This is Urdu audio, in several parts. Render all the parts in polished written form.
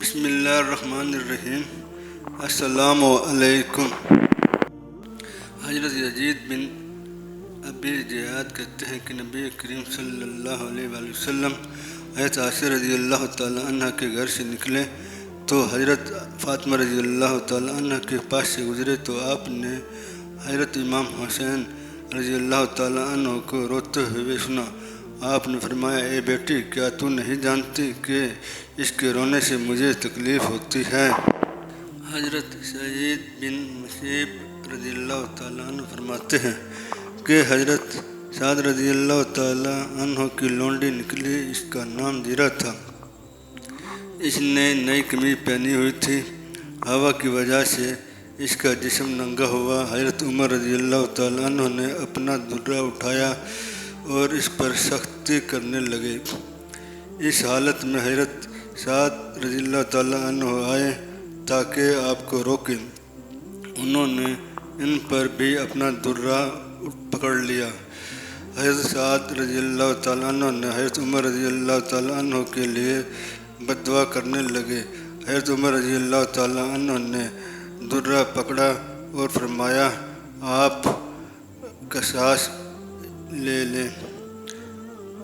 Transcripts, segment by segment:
بسم اللہ الرحمن الرحیم۔ السلام علیکم۔ حضرت یزید بن ابی زیاد کہتے ہیں کہ نبی کریم صلی اللہ علیہ وآلہ وسلم حضرت عائشہ رضی اللہ تعالیٰ عنہ کے گھر سے نکلے تو حضرت فاطمہ رضی اللہ تعالیٰ عنہ کے پاس سے گزرے تو آپ نے حضرت امام حسین رضی اللہ تعالیٰ عنہ کو روتے ہوئے سنا۔ آپ نے فرمایا، اے بیٹی، کیا تو نہیں جانتی کہ اس کے رونے سے مجھے تکلیف ہوتی ہے؟ حضرت سعید بن مسیب رضی اللہ تعالیٰ عنہ فرماتے ہیں کہ حضرت سعد رضی اللہ تعالیٰ عنہ کی لونڈی نکلی، اس کا نام زیرہ تھا۔ اس نے نئی قمیض پہنی ہوئی تھی، ہوا کی وجہ سے اس کا جسم ننگا ہوا۔ حضرت عمر رضی اللہ تعالیٰ عنہ نے اپنا درہ اٹھایا اور اس پر سختی کرنے لگے۔ اس حالت میں حضرت سعد رضی اللہ تعالیٰ عنہ آئے تاکہ آپ کو روکیں۔ انہوں نے ان پر بھی اپنا درہ پکڑ لیا۔ حضرت سعد رضی اللہ تعالیٰ عنہ نے حضرت عمر رضی اللہ تعالیٰ عنہ کے لیے بد دعا کرنے لگے۔ حضرت عمر رضی اللہ تعالیٰ عنہ نے درہ پکڑا اور فرمایا، آپ قصاص لے لیں۔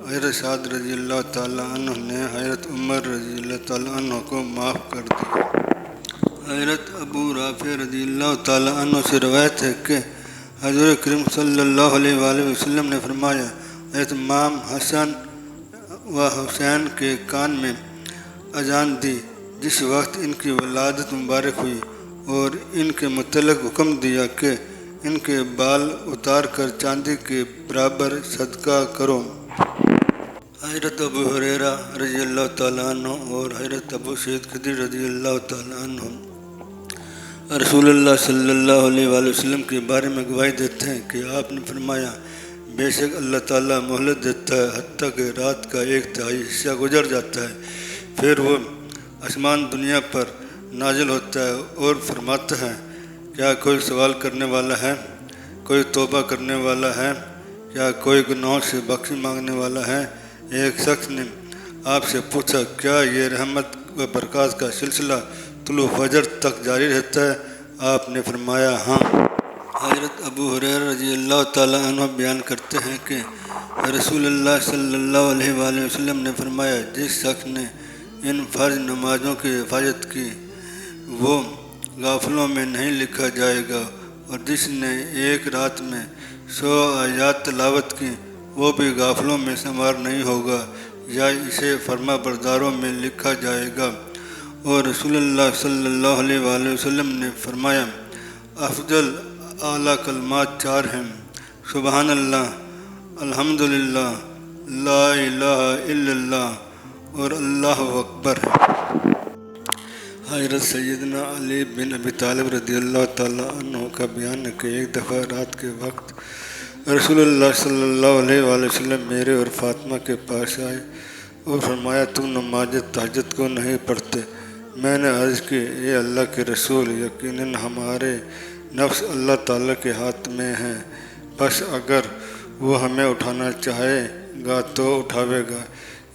حضرت سعد رضی اللہ تعالیٰ عنہ نے حضرت عمر رضی اللہ تعالیٰ عنہ کو معاف کر دیا۔ حضرت ابو رافع رضی اللہ تعالیٰ عنہ سے روایت ہے کہ حضور کریم صلی اللہ علیہ وآلہ وسلم نے فرمایا، حضرت امام حسن و حسین کے کان میں اذان دی جس وقت ان کی ولادت مبارک ہوئی، اور ان کے متعلق حکم دیا کہ ان کے بال اتار کر چاندی کے برابر صدقہ کرو۔ حضرت ابو ہریرہ رضی اللہ تعالیٰ عنہ اور حضرت ابو سعید خدری رضی اللہ تعالیٰ عنہ رسول اللہ صلی اللہ علیہ وآلہ وسلم کے بارے میں گواہی دیتے ہیں کہ آپ نے فرمایا، بے شک اللہ تعالیٰ مہلت دیتا ہے حتیٰ کہ رات کا 1/3 حصہ گزر جاتا ہے، پھر وہ آسمان دنیا پر نازل ہوتا ہے اور فرماتا ہے، کیا کوئی سوال کرنے والا ہے؟ کوئی توبہ کرنے والا ہے؟ کیا کوئی گناہوں سے بخشی مانگنے والا ہے؟ ایک شخص نے آپ سے پوچھا، کیا یہ رحمت و برکات کا سلسلہ طلوع فجر تک جاری رہتا ہے؟ آپ نے فرمایا، ہاں۔ حضرت ابو ہریرہ رضی اللہ تعالیٰ عنہ بیان کرتے ہیں کہ رسول اللہ صلی اللہ علیہ وآلہ وسلم نے فرمایا، جس شخص نے ان فرض نمازوں کی حفاظت کی وہ غافلوں میں نہیں لکھا جائے گا، اور جس نے ایک رات میں 100 آیات تلاوت کی وہ بھی غافلوں میں شمار نہیں ہوگا، یا اسے فرما برداروں میں لکھا جائے گا۔ اور رسول اللہ صلی اللہ علیہ وآلہ وسلم نے فرمایا، افضل اعلیٰ کلمات 4 ہیں، سبحان اللہ، الحمدللہ، لا الہ الا اللہ اور اللہ اکبر۔ حضرت سیدنا علی بن ابی طالب رضی اللہ تعالیٰ عنہ کا بیان ہے کہ ایک دفعہ رات کے وقت رسول اللہ صلی اللہ علیہ وآلہ وسلم میرے اور فاطمہ کے پاس آئے اور فرمایا، تم نماز تہجد کو نہیں پڑھتے؟ میں نے عرض کی، اے اللہ کے رسول، یقیناً ہمارے نفس اللہ تعالیٰ کے ہاتھ میں ہیں، بس اگر وہ ہمیں اٹھانا چاہے گا تو اٹھاوے گا۔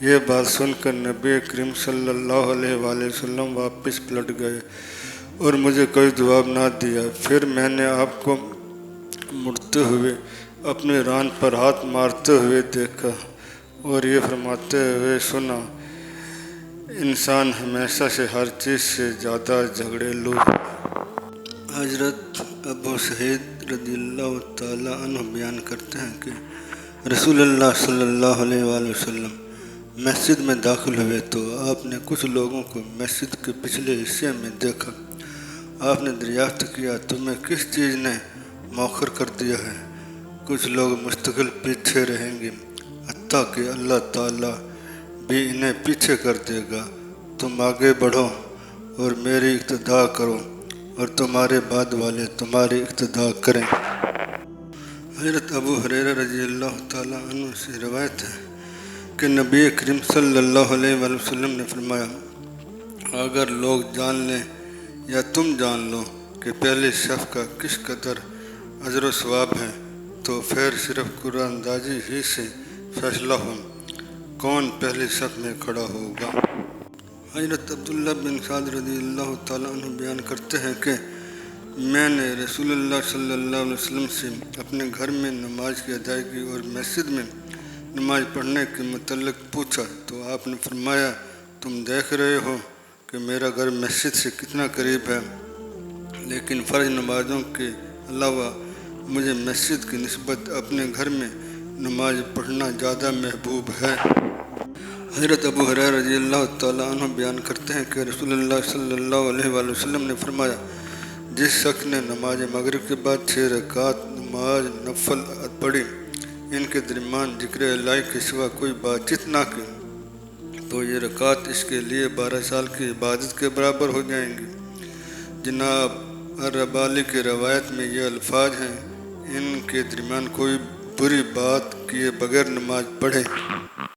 یہ بات سن کر نبی کریم صلی اللہ علیہ وآلہ وسلم واپس پلٹ گئے اور مجھے کوئی جواب نہ دیا۔ پھر میں نے آپ کو مڑتے ہوئے اپنی ران پر ہاتھ مارتے ہوئے دیکھا اور یہ فرماتے ہوئے سنا، انسان ہمیشہ سے ہر چیز سے زیادہ جھگڑیلو ہے۔ حضرت ابو سعید رضی اللہ تعالیٰ عنہ بیان کرتے ہیں کہ رسول اللہ صلی اللہ علیہ وآلہ وسلم مسجد میں داخل ہوئے تو آپ نے کچھ لوگوں کو مسجد کے پچھلے حصے میں دیکھا۔ آپ نے دریافت کیا، تمہیں کس چیز نے مؤخر کر دیا ہے؟ کچھ لوگ مستقل پیچھے رہیں گے حتیٰ کہ اللہ تعالیٰ بھی انہیں پیچھے کر دے گا۔ تم آگے بڑھو اور میری اقتداء کرو اور تمہارے بعد والے تمہاری اقتداء کریں۔ حضرت ابو ہریرہ رضی اللہ تعالیٰ عنہ سے روایت ہے کہ نبی کریم صلی اللہ علیہ وآلہ وسلم نے فرمایا، اگر لوگ جان لیں یا تم جان لو کہ پہلی صف کا کس قدر اجر و ثواب ہے تو پھر صرف قرآن اندازی ہی سے فیصلہ ہو کون پہلی صف میں کھڑا ہوگا۔ حضرت عبداللہ بن سعد رضی اللہ تعالیٰ عنہ بیان کرتے ہیں کہ میں نے رسول اللہ صلی اللہ علیہ وسلم سے اپنے گھر میں نماز کی ادائیگی اور مسجد میں نماز پڑھنے کے متعلق پوچھا تو آپ نے فرمایا تم دیکھ رہے ہو کہ میرا گھر مسجد سے کتنا قریب ہے، لیکن فرض نمازوں کے علاوہ مجھے مسجد کی نسبت اپنے گھر میں نماز پڑھنا زیادہ محبوب ہے۔ حضرت ابو ہریرہ رضی اللہ تعالیٰ عنہ بیان کرتے ہیں کہ رسول اللہ صلی اللہ علیہ وآلہ وسلم نے فرمایا جس شخص نے نماز مغرب کے بعد 6 رکعت نماز نفل پڑھی، ان کے درمیان ذکر الہی کے سوا کوئی بات چیت نہ کی، تو یہ رکعت اس کے لیے 12 سال کی عبادت کے برابر ہو جائیں گی۔ جناب الربالی کی روایت میں یہ الفاظ ہیں، ان کے درمیان کوئی بری بات کیے بغیر نماز پڑھے۔